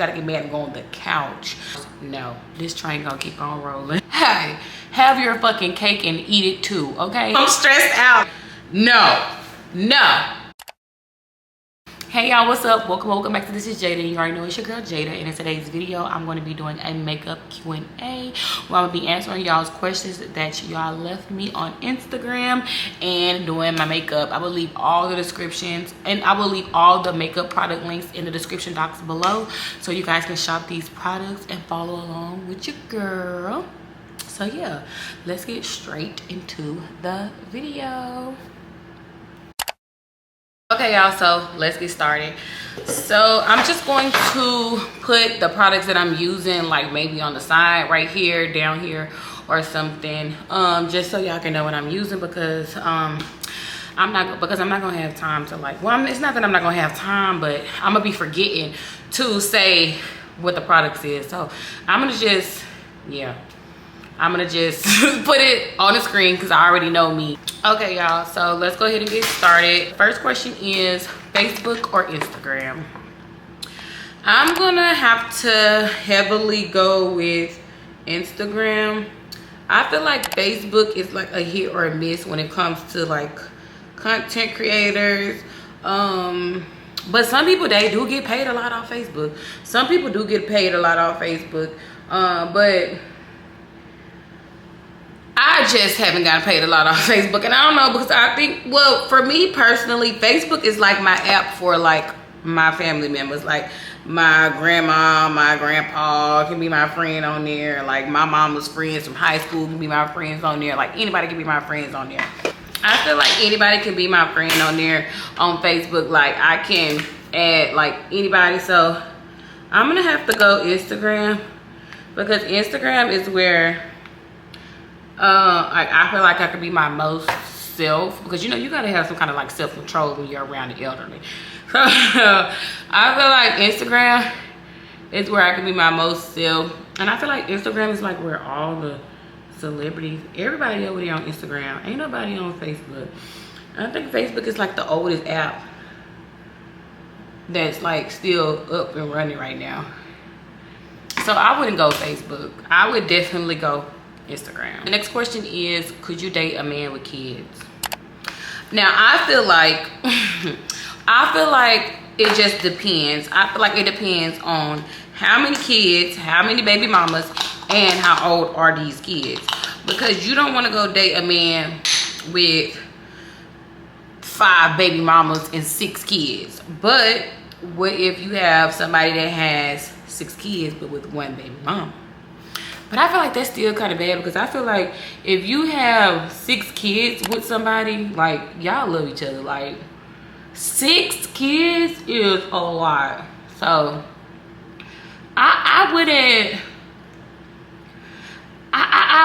gotta get mad and go on the couch. No, this train gonna keep on rolling. Hey, have your fucking cake and eat it too, okay? I'm stressed out. No. Hey y'all, what's up? Welcome back to This Is Jada. You already know it's your girl Jada, and in today's video I'm going to be doing a makeup Q&A where I'm going to be answering y'all's questions that y'all left me on Instagram and doing my makeup. I will leave all the descriptions and I will leave all the makeup product links in the description box below so you guys can shop these products and follow along with your girl. So yeah, let's get straight into the video. Okay y'all, so let's get started. So I'm just going to put the products that I'm using like maybe on the side right here, down here or something, just so y'all can know what I'm using, because I'm not gonna have time to like, well, it's not that I'm not gonna have time, but I'm gonna be forgetting to say what the products is. So I'm gonna just put it on the screen because I already know me. Okay y'all, so let's go ahead and get started. First question is Facebook or Instagram? I'm gonna have to heavily go with Instagram. I feel like Facebook is like a hit or a miss when it comes to like content creators. But some people, they do get paid a lot off Facebook. Some people do get paid a lot off Facebook, but I just haven't gotten paid a lot on Facebook. And I don't know, because I think, well, for me personally, Facebook is like my app for like my family members. Like my grandma, my grandpa can be my friend on there. Like my mama's friends from high school can be my friends on there. Like anybody can be my friends on there. I feel like anybody can be my friend on there on Facebook. Like I can add like anybody. So I'm gonna have to go Instagram, because Instagram is where I feel like I could be my most self, because you know you gotta have some kind of like self-control when you're around the elderly. So I feel like Instagram is where I can be my most self, and I feel like Instagram is like where all the celebrities, everybody over there on Instagram. Ain't nobody on Facebook. I think Facebook is like the oldest app that's like still up and running right now. So I wouldn't go Facebook. I would definitely go Instagram. The next question is, could you date a man with kids? Now I feel like it just depends. I feel like it depends on how many kids, how many baby mamas, and how old are these kids. Because you don't want to go date a man with 5 baby mamas and 6 kids. But what if you have somebody that has 6 kids but with 1 baby mama? But I feel like that's still kind of bad, because I feel like if you have 6 kids with somebody, like y'all love each other. Like 6 kids is a lot. So I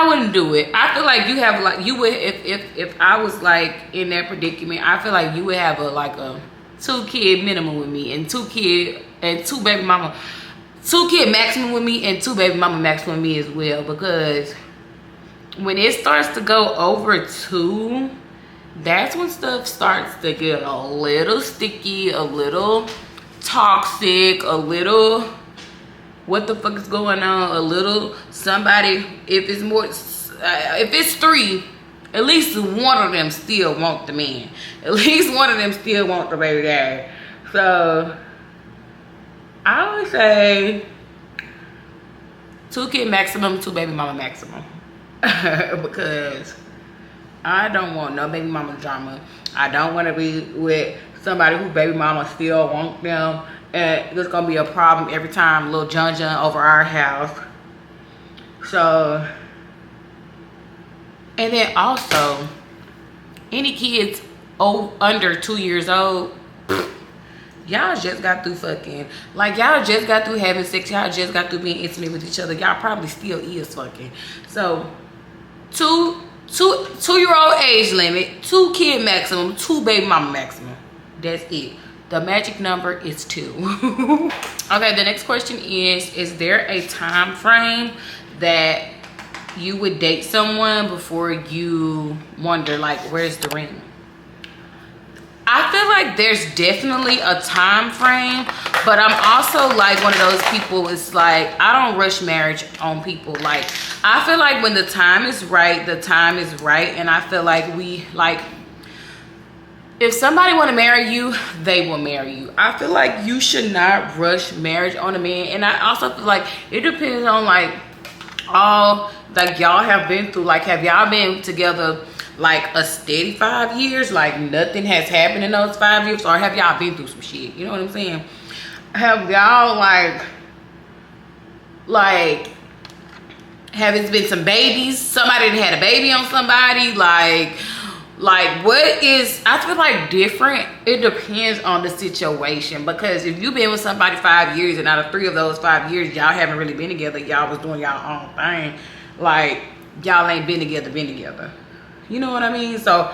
wouldn't do it. I feel like you have like, you would, if I was like in that predicament, I feel like you would have a 2 kid minimum with me, and 2 kid and 2 baby mama. 2 kid maximum with me and 2 baby mama maximum with me as well, because when it starts to go over 2, that's when stuff starts to get a little sticky, a little toxic, a little what the fuck is going on, a little somebody. If it's more, if it's 3, at least one of them still want the man. At least one of them still want the baby daddy. So I would say 2 kid maximum, 2 baby mama maximum. Because I don't want no baby mama drama. I don't want to be with somebody who baby mama still want them, and there's gonna be a problem every time little John over our house. So, and then also any kids under 2 years old, y'all just got through fucking, like y'all just got through having sex, y'all just got through being intimate with each other, y'all probably still is fucking. So 2-year-old age limit, 2 kid maximum, 2 baby mama maximum. That's it. The magic number is 2. Okay, the next question is there a time frame that you would date someone before you wonder like, where's the ring? I feel like there's definitely a time frame, but I'm also like one of those people, it's like I don't rush marriage on people. Like I feel like when the time is right, the time is right. And I feel like if somebody want to marry you, they will marry you. I feel like you should not rush marriage on a man. And I also feel like it depends on like all like y'all have been through. Like have y'all been together like a steady 5 years, like nothing has happened in those 5 years, or have y'all been through some shit? You know what I'm saying? Have y'all like have it been some babies? Somebody that had a baby on somebody? Like what is, I feel like different. It depends on the situation, because if you've been with somebody 5 years and out of 3 of those 5 years y'all haven't really been together, y'all was doing y'all own thing, like y'all ain't been together. You know what I mean? So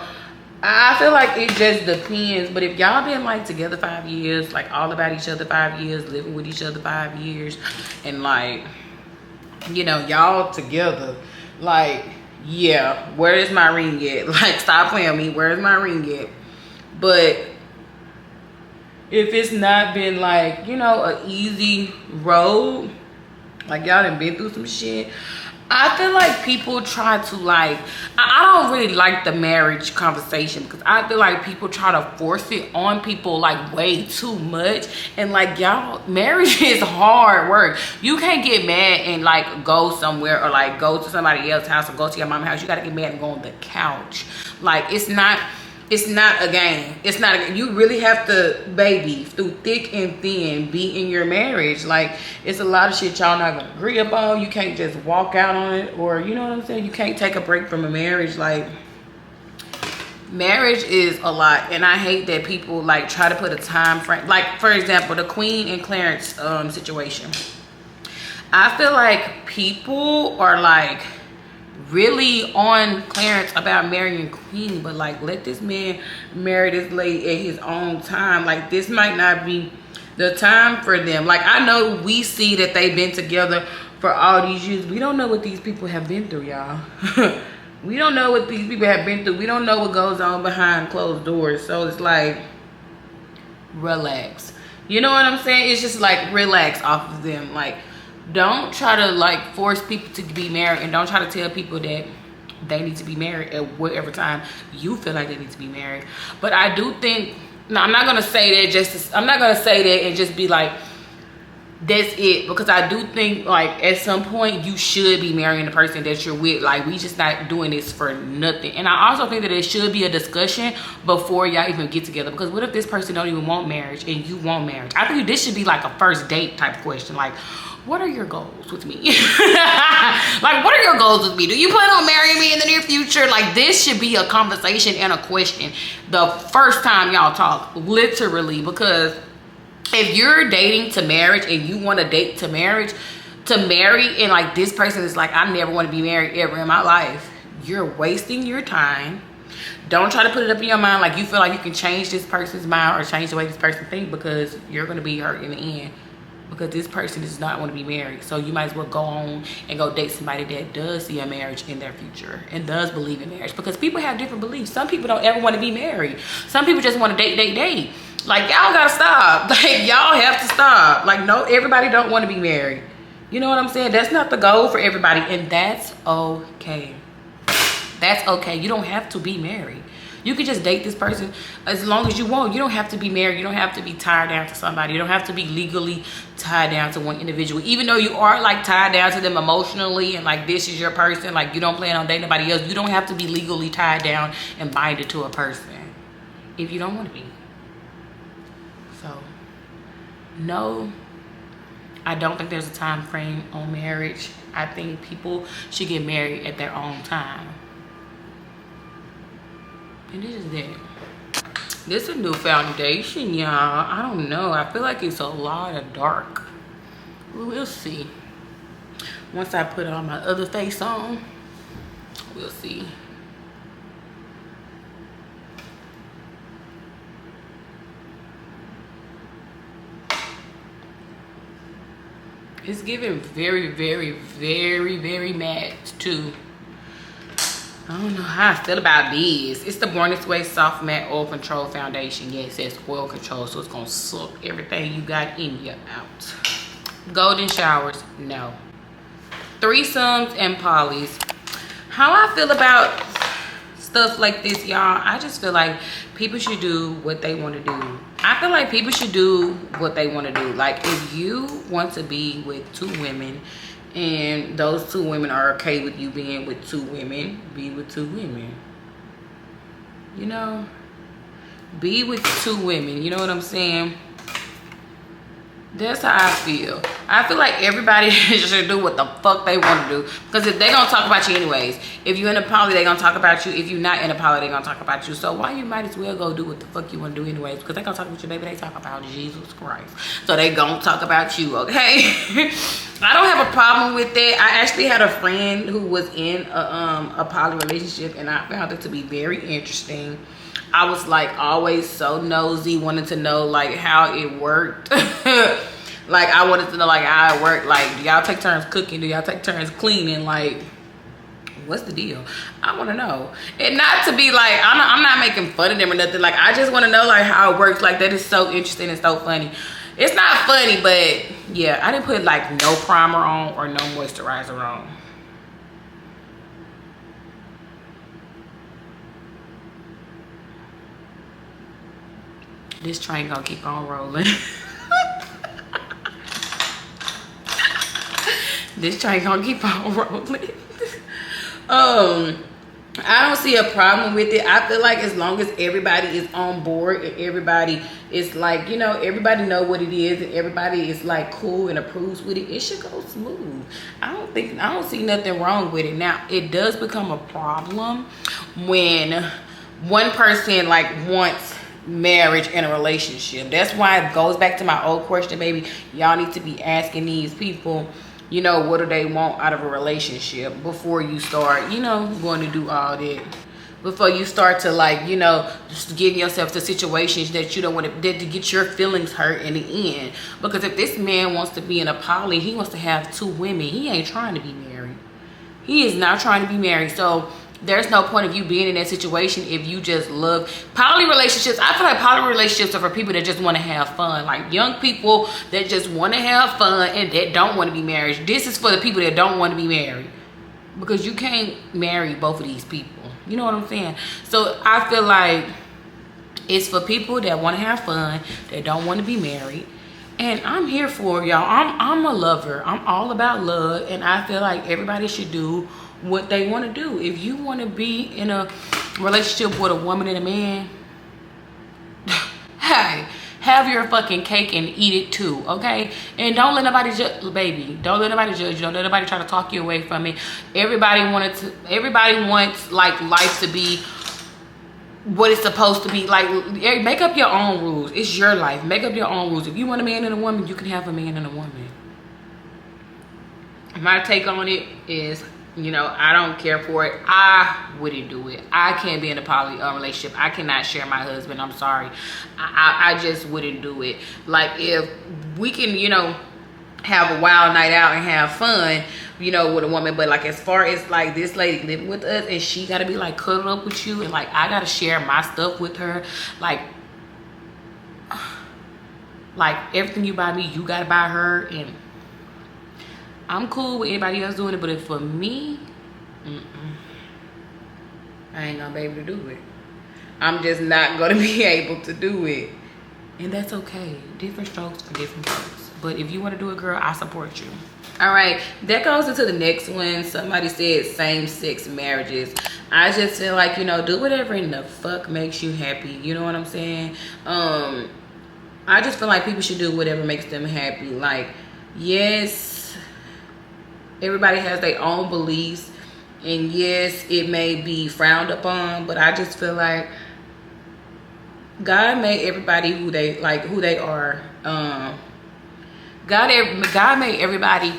I feel like it just depends. But if y'all been like together 5 years, like all about each other 5 years, living with each other 5 years, and like, you know, y'all together, like, yeah, where is my ring at? Like, stop playing with me. Where is my ring at? But if it's not been like, you know, an easy road, like y'all done been through some shit, I feel like people try to like, I don't really like the marriage conversation, because I feel like people try to force it on people like way too much. And like, y'all, marriage is hard work. You can't get mad and like go somewhere, or like go to somebody else's house, or go to your mom's house. You gotta get mad and go on the couch. Like it's not a game. It's not a game. You really have to, baby, through thick and thin, be in your marriage. Like, it's a lot of shit y'all not gonna agree upon. You can't just walk out on it, or you know what I'm saying? You can't take a break from a marriage. Like, marriage is a lot, and I hate that people like try to put a time frame. Like, for example, the Queen and Clarence situation. I feel like people are like really on Clarence about marrying Queen, but like, let this man marry this lady at his own time. Like, this might not be the time for them. Like, I know we see that they've been together for all these years. We don't know what these people have been through, y'all. We don't know what these people have been through. We don't know what goes on behind closed doors. So it's like, relax. You know what I'm saying? It's just like, relax off of them. Like, don't try to like force people to be married, and don't try to tell people that they need to be married at whatever time you feel like they need to be married. But I do think, no, I'm not gonna say that I'm not gonna say that and just be like, that's it, because I do think like at some point you should be marrying the person that you're with. Like, we just not doing this for nothing. And I also think that there should be a discussion before y'all even get together, because what if this person don't even want marriage and you want marriage? I think this should be like a first date type question. Like, what are your goals with me? Like, what are your goals with me? Do you plan on marrying me in the near future? Like, this should be a conversation and a question the first time y'all talk, literally. Because if you're dating to marriage and you want to date to marriage, to marry, and like this person is like, I never want to be married ever in my life, you're wasting your time. Don't try to put it up in your mind like you feel like you can change this person's mind or change the way this person thinks, because you're going to be hurt in the end. Because this person does not want to be married. So you might as well go on and go date somebody that does see a marriage in their future and does believe in marriage. Because people have different beliefs. Some people don't ever want to be married. Some people just want to date. Like, y'all gotta stop. Like, y'all have to stop. Like, no, everybody don't want to be married. You know what I'm saying? That's not the goal for everybody, and that's okay. That's okay. You don't have to be married. You can just date this person as long as you want. You don't have to be married. You don't have to be tied down to somebody. You don't have to be legally tied down to one individual. Even though you are like tied down to them emotionally, and like this is your person, like you don't plan on dating nobody else, you don't have to be legally tied down and binded to a person if you don't want to be. So, no, I don't think there's a time frame on marriage. I think people should get married at their own time. And this is it. This is a new foundation, y'all. I don't know. I feel like it's a lot of dark. We'll see. Once I put on my other face on, we'll see. It's giving very, very, very, very matte too. I don't know how I feel about these. It's the Born This Way Soft Matte Oil Control Foundation. Yeah, it says oil control, so it's gonna suck everything you got in you out. Golden showers, no. Threesomes and polys. How I feel about stuff like this, y'all, I just feel like people should do what they want to do. I feel like people should do what they want to do. Like, if you want to be with 2 women and those 2 women are okay with you being with 2 women, be with 2 women. You know, be with 2 women. You know what I'm saying? That's how I feel. I feel like everybody should do what the fuck they want to do. Because if they gonna talk about you anyways, if you're in a poly, they gonna talk about you. If you're not in a poly, they gonna talk about you. So why you might as well go do what the fuck you want to do anyways? Because they gonna talk about you, baby. They talk about Jesus Christ. So they gonna talk about you, okay? I don't have a problem with that. I actually had a friend who was in a poly relationship, and I found it to be very interesting. I was like always so nosy, wanted to know like how it worked. Like I wanted to know like how it worked. Like, do y'all take turns cooking? Do y'all take turns cleaning? Like, what's the deal? I want to know. And not to be like, I'm not making fun of them or nothing. Like, I just want to know like how it works. Like, that is so interesting and so funny. It's not funny, but yeah, I didn't put like no primer on or no moisturizer on. This train gonna keep on rolling. This train gonna keep on rolling. I don't see a problem with it. I feel like as long as everybody is on board and everybody is like, you know, everybody know what it is and everybody is like cool and approves with it, it should go smooth. I don't see nothing wrong with it. Now, it does become a problem when one person like wants marriage and a relationship. That's why it goes back to my old question, baby. Y'all need to be asking these people, you know, what do they want out of a relationship before you start, you know, going to do all that. Before you start to like, you know, just getting yourself to situations that you don't want to get your feelings hurt in the end. Because if this man wants to be in a poly, he wants to have 2 women. He ain't trying to be married. He is not trying to be married. So there's no point of you being in that situation if you just love poly relationships. I feel like poly relationships are for people that just want to have fun, like young people that just want to have fun and that don't want to be married. This is for the people that don't want to be married, because you can't marry both of these people. You know what I'm saying? So I feel like it's for people that want to have fun, that don't want to be married. And I'm here for y'all. I'm a lover. I'm all about love, and I feel like everybody should do what they want to do. If you want to be in a relationship with a woman and a man, hey, have your fucking cake and eat it too, okay? And don't let nobody judge, baby. Don't let nobody judge you. Don't let nobody try to talk you away from it. Everybody wants like life to be what it's supposed to be. Like, make up your own rules. It's your life. Make up your own rules. If you want a man and a woman, you can have a man and a woman. My take on it is, you know, I don't care for it. I wouldn't do it. I can't be in a poly relationship. I cannot share my husband. I'm sorry. I just wouldn't do it. Like, if we can, you know, have a wild night out and have fun, you know, with a woman, but like as far as like this lady living with us and she gotta be like cuddled up with you and like I gotta share my stuff with her, like everything you buy me, you gotta buy her. And I'm cool with anybody else doing it, but if for me, I ain't gonna be able to do it. I'm just not gonna be able to do it. And that's okay. Different strokes for different folks. But if you want to do it, girl, I support you. All right, that goes into the next one. Somebody said same-sex marriages. I just feel like, you know, do whatever in the fuck makes you happy. You know what I'm saying? I just feel like people should do whatever makes them happy. Like, yes, everybody has their own beliefs, and yes, it may be frowned upon, but I just feel like God made everybody who they are. God made everybody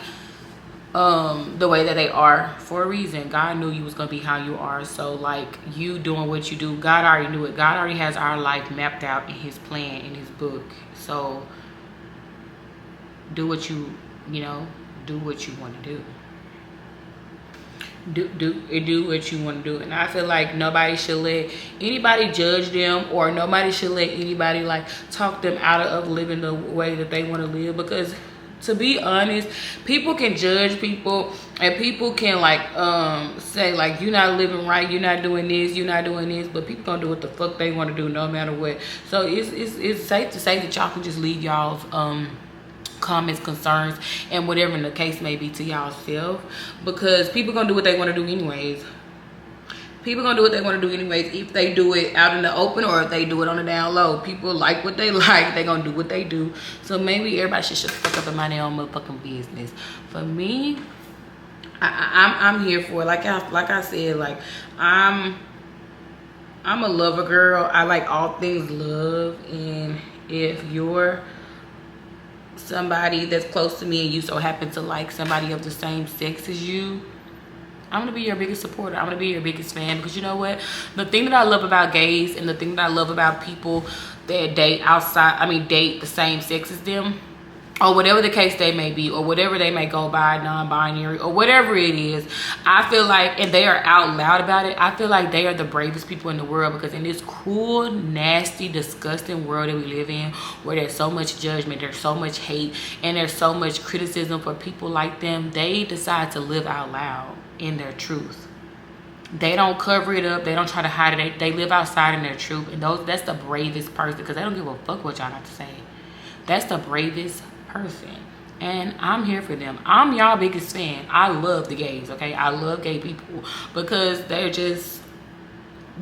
the way that they are for a reason. God knew you was gonna be how you are. So like, you doing what you do, God already knew it. God already has our life mapped out in his plan, in his book. So do what you know, do what you want to do. do what you want to do. And I feel like nobody should let anybody judge them, or nobody should let anybody like talk them out of living the way that they want to live. Because to be honest, people can judge people, and people can like say like, you're not living right, you're not doing this, you're not doing this, but people gonna do what the fuck they want to do no matter what. So it's safe to say that y'all can just leave y'all's comments, concerns, and whatever the case may be to y'all self, because people gonna do what they want to do anyways. People gonna do what they want to do anyways, if they do it out in the open or if they do it on the down low. People like what they like, they gonna do what they do. So maybe everybody should shut the fuck up and mind their own motherfucking business. For me, I'm here for it. Like I said, like I'm a lover girl. I like all things love, and if you're somebody that's close to me and you so happen to like somebody of the same sex as you, I'm gonna be your biggest supporter. I'm gonna be your biggest fan, because you know what? The thing that I love about gays, and the thing that I love about people that date the same sex as them, or whatever the case they may be, or whatever they may go by, non-binary, or whatever it is, I feel like, and they are out loud about it, I feel like they are the bravest people in the world. Because in this cruel, nasty, disgusting world that we live in, where there's so much judgment, there's so much hate, and there's so much criticism for people like them, they decide to live out loud in their truth. They don't cover it up, they don't try to hide it, they live outside in their truth. And that's the bravest person, because they don't give a fuck what y'all have to say. That's the bravest person, and I'm here for them. I'm y'all biggest fan. I love the gays, okay? I love gay people, because they're just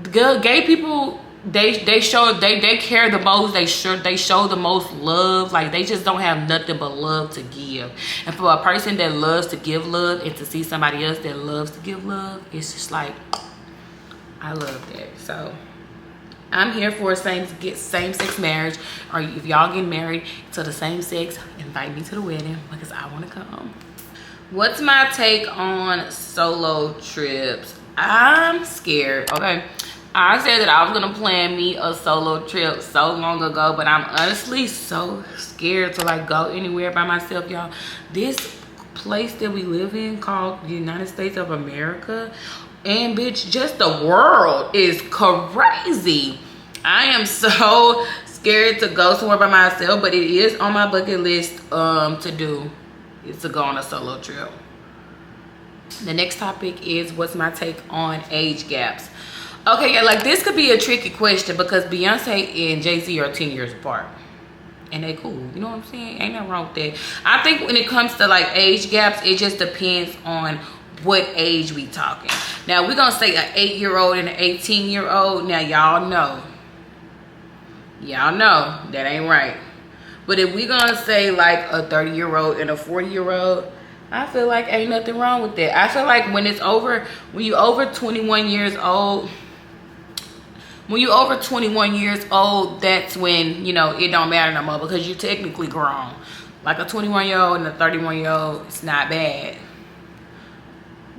good. Gay people, they care the most, they show the most love. Like, they just don't have nothing but love to give. And for a person that loves to give love, and to see somebody else that loves to give love, it's just like, I love that. So I'm here for same-sex marriage, or if y'all get married to the same sex, invite me to the wedding, because I want to come. What's my take on solo trips? I'm scared, okay? I said that I was gonna plan me a solo trip so long ago, but I'm honestly so scared to like go anywhere by myself, y'all. This place that we live in, called the United States of America, and bitch, just the world is crazy. I am so scared to go somewhere by myself, but it is on my bucket list to do, is to go on a solo trip. The next topic is, what's my take on age gaps? Okay, yeah, like this could be a tricky question, because Beyonce and Jay-Z are 10 years apart, and they cool, you know what I'm saying? Ain't nothing wrong with that. I think when it comes to like age gaps, it just depends on what age we talking. Now we're gonna say an 8-year-old and an 18-year-old. Now y'all know that ain't right. But if we gonna say like a 30-year-old and a 40-year-old, I feel like ain't nothing wrong with that. I feel like when you over 21 years old, that's when, you know, it don't matter no more, because you technically grown. Like a 21-year-old and a 31-year-old, it's not bad.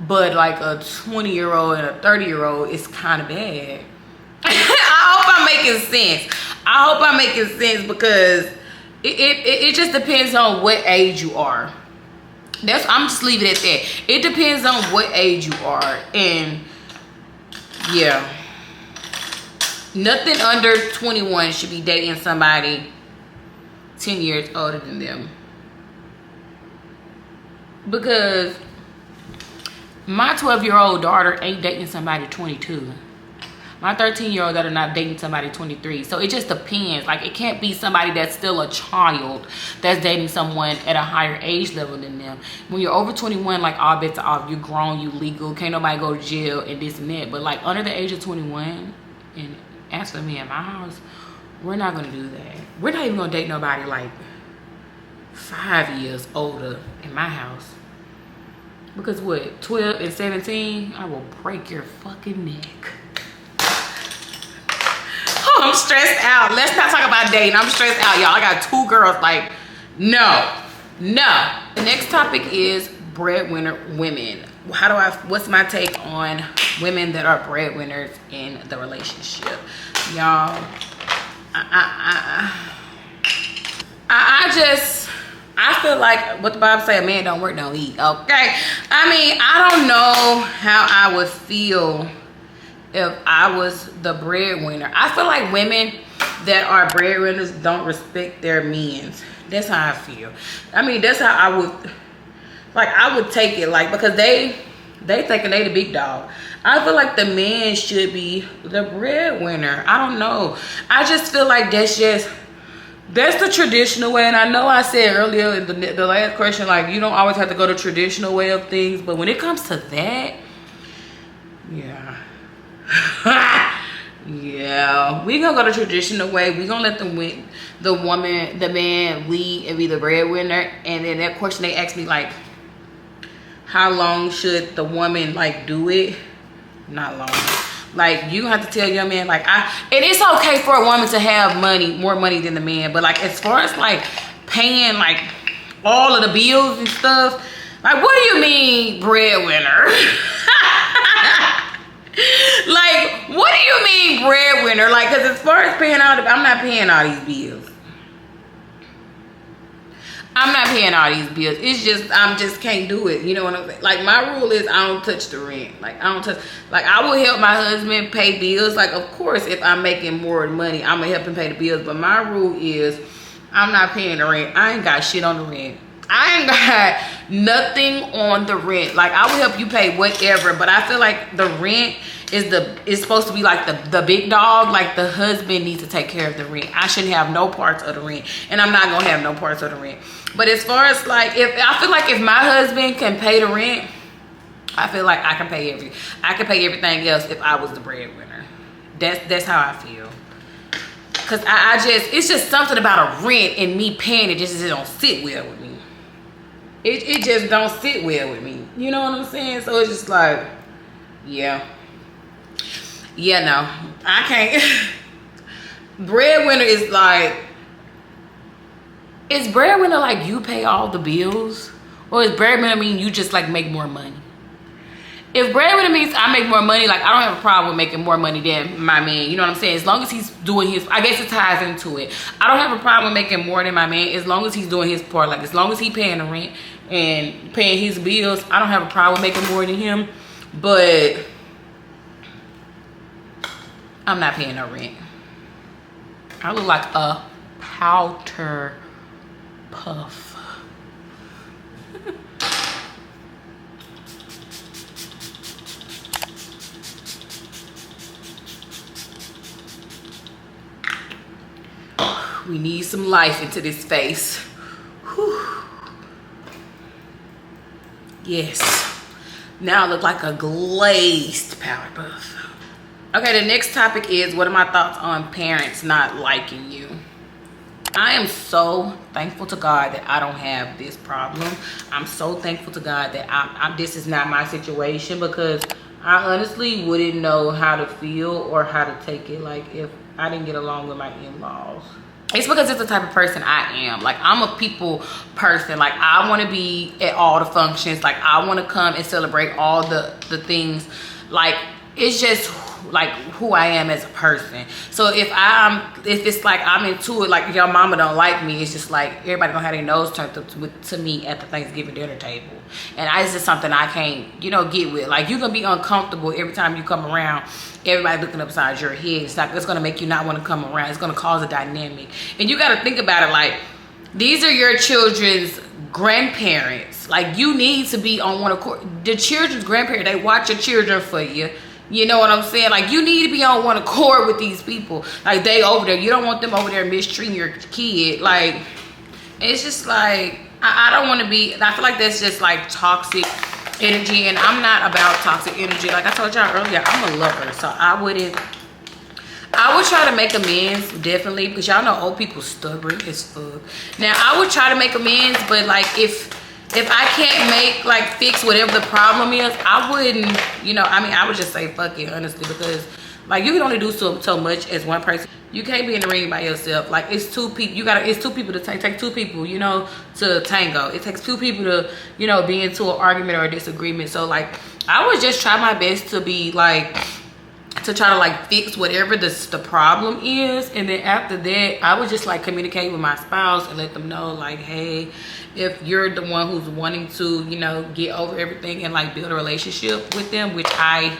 But like a 20-year-old and a 30-year-old, it's kind of bad. I hope I'm making sense. Because it just depends on what age you are. I'm just leaving it at that. It depends on what age you are. And yeah, nothing under 21 should be dating somebody 10 years older than them. Because my 12-year-old daughter ain't dating somebody 22. My 13-year-old daughter not dating somebody 23. So it just depends. Like, it can't be somebody that's still a child that's dating someone at a higher age level than them. When you're over 21, like, all bets are off. You're grown, you legal, can't nobody go to jail and this and that. But like under the age of 21, and as for me in my house, we're not gonna do that. We're not even gonna date nobody like 5 years older in my house. Because what, 12 and 17, I will break your fucking neck. Oh, I'm stressed out. Let's not talk about dating. I'm stressed out, y'all. I got 2 girls, like, no. The next topic is breadwinner women. What's my take on women that are breadwinners in the relationship? Y'all, I I feel like what the Bible say, a man don't work, don't eat. Okay. I mean, I don't know how I would feel if I was the breadwinner. I feel like women that are breadwinners don't respect their men. That's how I feel. I mean, that's how I would, like, I would take it, like, because they thinking they the big dog. I feel like the man should be the breadwinner. I don't know. I just feel like that's the traditional way. And I know I said earlier in the last question, like, you don't always have to go the traditional way of things. But when it comes to that, yeah. Yeah. We gonna go the traditional way. We gonna let the man lead and be the breadwinner. And then that question they asked me, like, how long should the woman, like, do it? Not long. Like, you have to tell your man, like, and it's okay for a woman to have money, more money than the man, but, like, as far as, like, paying, like, all of the bills and stuff, like, what do you mean breadwinner? Like, what do you mean breadwinner? Like, because as far as paying all I'm not paying all these bills. I'm not paying all these bills. It's just, just can't do it. You know what I'm saying? Like, my rule is I don't touch the rent. Like, I don't touch, like, I will help my husband pay bills. Like, of course, if I'm making more money, I'm going to help him pay the bills. But my rule is I'm not paying the rent. I ain't got shit on the rent. I ain't got nothing on the rent. Like, I will help you pay whatever. But I feel like the rent is supposed to be like the big dog. Like, the husband needs to take care of the rent. I shouldn't have no parts of the rent, and I'm not gonna have no parts of the rent. But as far as, like, I feel like if my husband can pay the rent, I feel like I can pay everything else if I was the breadwinner. That's how I feel. Cause it's just something about a rent and me paying it just don't sit well with me. It just don't sit well with me. You know what I'm saying? So it's just like, yeah. Yeah, no, I can't. Breadwinner is like, is breadwinner like you pay all the bills? Or is breadwinner mean you just, like, make more money? If breadwinner means I make more money, like, I don't have a problem with making more money than my man. You know what I'm saying? As long as he's doing his, I guess it ties into it. I don't have a problem with making more than my man as long as he's doing his part. Like, as long as he's paying the rent and paying his bills, I don't have a problem with making more than him. But I'm not paying no rent. I look like a powder puff. We need some life into this face. Whew. Yes. Now I look like a glazed powder puff. Okay, the next topic is, what are my thoughts on parents not liking you? I am so thankful to God that I don't have this problem. I'm so thankful to God that this is not my situation, because I honestly wouldn't know how to feel or how to take it, like, if I didn't get along with my in-laws. It's because it's the type of person I am. Like, I'm a people person. Like, I want to be at all the functions. Like, I want to come and celebrate all the things. Like, it's just like who I am as a person. So if it's like I'm into it, like your mama don't like me, it's just like everybody gonna have their nose turned up to me at the Thanksgiving dinner table. And it's just something I can't, get with. Like, you're gonna be uncomfortable every time you come around, everybody looking upside your head. It's like, it's gonna make you not want to come around. It's gonna cause a dynamic. And you gotta think about it, like, these are your children's grandparents. Like, you need to be on one accord. The children's grandparents, they watch your children for you. You know what I'm saying? Like, you need to be on one accord with these people. Like, they over there. You don't want them over there mistreating your kid. Like, it's just like, I don't want to be, I feel like that's just like toxic energy. And I'm not about toxic energy. Like I told y'all earlier, I'm a lover. So I would try to make amends, definitely. Because y'all know old people stubborn as fuck. Now, I would try to make amends. But, like, if I can't fix whatever the problem is, I wouldn't, I would just say fuck it, honestly, because, like, you can only do so much as one person. You can't be in the ring by yourself. Like, it's two people, it's two people to take two people, to tango. It takes two people to, be into an argument or a disagreement. So, like, I would just try my best to be, like, to try to like fix whatever the problem is. And then after that, I would just like communicate with my spouse and let them know like, hey, if you're the one who's wanting to, you know, get over everything and like build a relationship with them, which I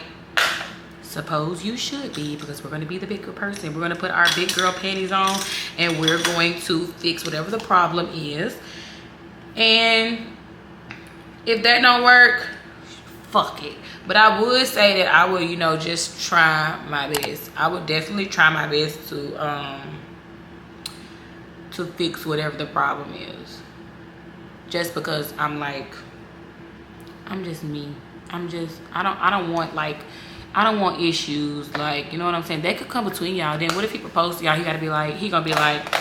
suppose you should be, because we're going to be the bigger person. We're going to put our big girl panties on and we're going to fix whatever the problem is. And if that don't work, fuck it. But I would say that I would, you know, just try my best. I would definitely try my best to fix whatever the problem is. Just because I'm like, I'm just me. I don't want issues, like, you know what I'm saying? They could come between y'all. Then what if he proposed to y'all? He gonna be like,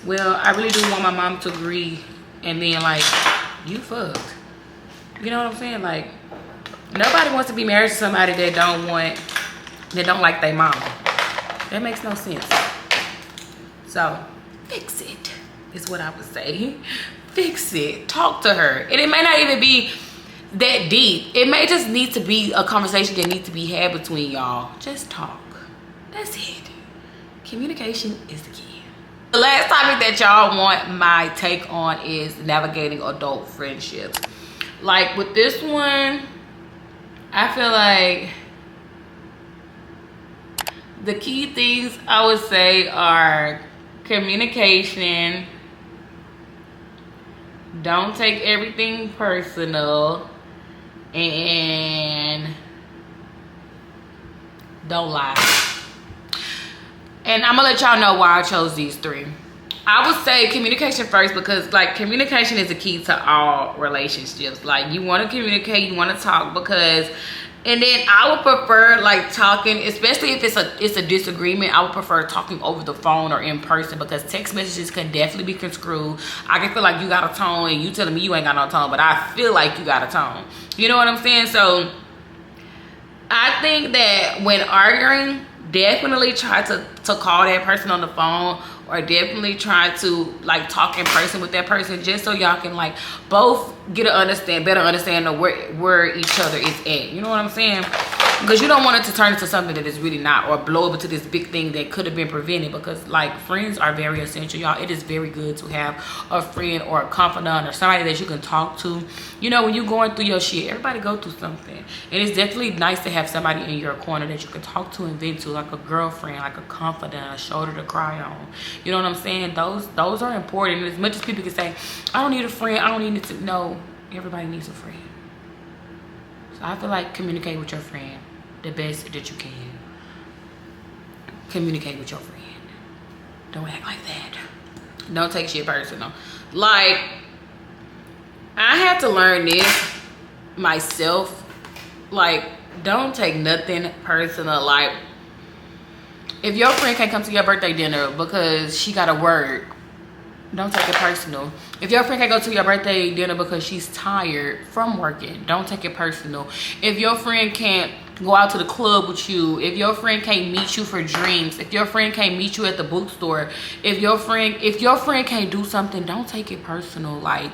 well, I really do want my mom to agree. And then like, you fucked. You know what I'm saying? Like, nobody wants to be married to somebody that don't like their mama. That makes no sense. So fix it is what I would say. Fix it. Talk to her. And it may not even be that deep. It may just need to be a conversation that needs to be had between y'all. Just talk. That's it. Communication is the key. The last topic that y'all want my take on is navigating adult friendships. Like with this one, I feel like the key things I would say are communication. Don't take everything personal. And don't lie. And I'm gonna let y'all know why I chose these three. I would say communication first, because like communication is the key to all relationships. Like you want to communicate, you want to talk, because, and then I would prefer like talking, especially if it's a disagreement. I would prefer talking over the phone or in person, because text messages can definitely be construed. I can feel like you got a tone and you telling me you ain't got no tone, but I feel like you got a tone. You know what I'm saying? So I think that when arguing, definitely try to call that person on the phone, or definitely try to like talk in person with that person, just so y'all can like both get a better understanding of where each other is at. You know what I'm saying? Because you don't want it to turn into something that is really not, or blow up into this big thing that could have been prevented. Because like friends are very essential, y'all. It is very good to have a friend or a confidant or somebody that you can talk to. You know, when you're going through your shit, everybody go through something, and it's definitely nice to have somebody in your corner that you can talk to and vent to, like a girlfriend, like a confidant, a shoulder to cry on. You know what I'm saying? Those are important. And as much as people can say, I don't need a friend, I don't need to know, everybody needs a friend. So I feel like communicate with your friend the best that you can. Communicate with your friend. Don't act like that. Don't take shit personal. Like, I had to learn this myself. Like, don't take nothing personal. Like, if your friend can't come to your birthday dinner because she got to work, don't take it personal. If your friend can't go to your birthday dinner because she's tired from working, don't take it personal. If your friend can't go out to the club with you, if your friend can't meet you for drinks, if your friend can't meet you at the bookstore, if your friend can't do something, don't take it personal. Like,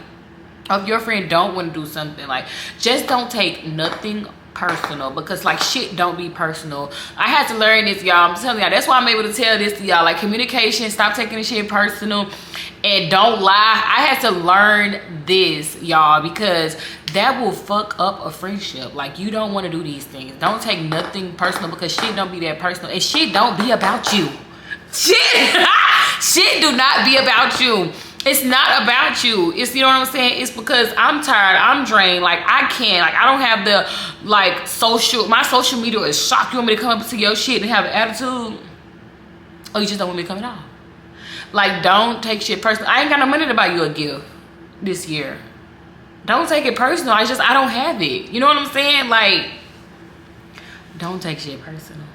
if your friend don't want to do something, like, just don't take nothing personal, because like shit don't be personal. I had to learn this, y'all. I'm telling y'all, that's why I'm able to tell this to y'all. Like, communication, stop taking the shit personal, and don't lie. I had to learn this, y'all, because that will fuck up a friendship. Like, you don't want to do these things. Don't take nothing personal, because shit don't be that personal, and shit don't be about you. Shit do not be about you. It's not about you. It's, you know what I'm saying? It's because I'm tired, I'm drained. Like, I can't, like, I don't have the, like, my social media is shocked. You want me to come up to your shit and have an attitude? Or you just don't want me to come at all? Like, don't take shit personal. I ain't got no money to buy you a gift this year. Don't take it personal. I don't have it. You know what I'm saying? Like, don't take shit personal.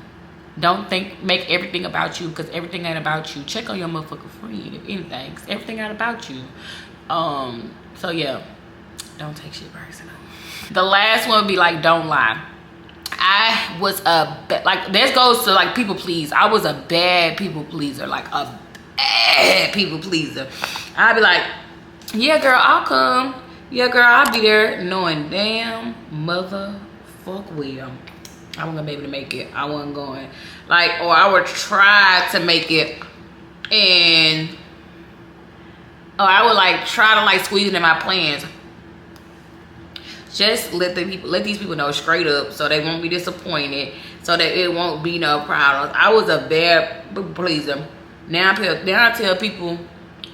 Don't make everything about you, because everything ain't about you. Check on your motherfucking friend, if anything, 'cause everything ain't about you. So yeah, don't take shit personal. The last one would be like, don't lie. I was like, this goes to like people please. I was a bad people pleaser, like a bad people pleaser. I'd be like, yeah girl, I'll come. Yeah girl, I'll be there, knowing damn motherfuck well I wasn't gonna be able to make it. I wasn't going, like, or I would try to make it, and I would like try to like squeeze it in my plans. Just let these people know straight up, so they won't be disappointed, so that it won't be no problems. I was a bad pleaser. Now I tell people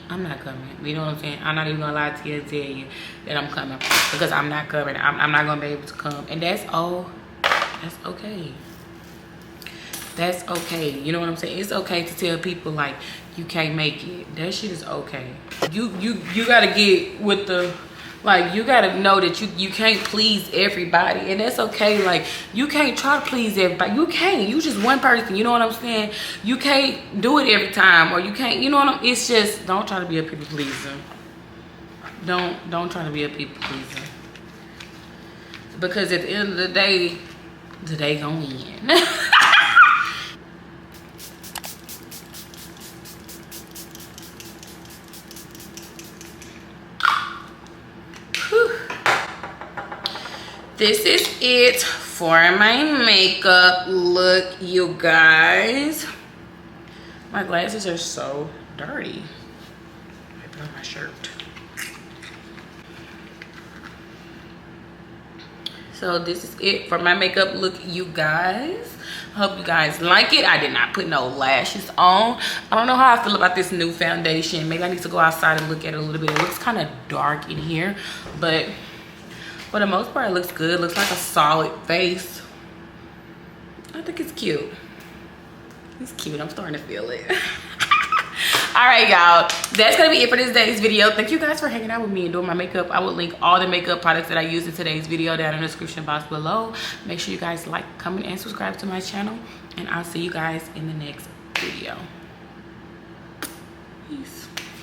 I'm not coming. You know what I'm saying? I'm not even gonna lie to you and tell you that I'm coming, because I'm not coming. I'm not gonna be able to come, and that's okay. That's okay. You know what I'm saying? It's okay to tell people like you can't make it. That shit is okay. You gotta get with the, like, you gotta know that you can't please everybody, and that's okay. Like, you can't try to please everybody. You can't. You just one person. You know what I'm saying? You can't do it every time, or you can't. You know what I'm? It's just, don't try to be a people pleaser. Don't try to be a people pleaser, because at the end of the day gonna win. This is it for my makeup look, you guys. My glasses are so dirty. I put on my shirt. So this is it for my makeup look, you guys. Hope you guys like it. I did not put no lashes on. I don't know how I feel about this new foundation. Maybe I need to go outside and look at it a little bit. It looks kind of dark in here, but for the most part, it looks good. Looks like a solid face. I think it's cute. It's cute. I'm starting to feel it. All right, y'all. That's going to be it for this day's video. Thank you guys for hanging out with me and doing my makeup. I will link all the makeup products that I used in today's video down in the description box below. Make sure you guys like, comment, and subscribe to my channel. And I'll see you guys in the next video. Peace.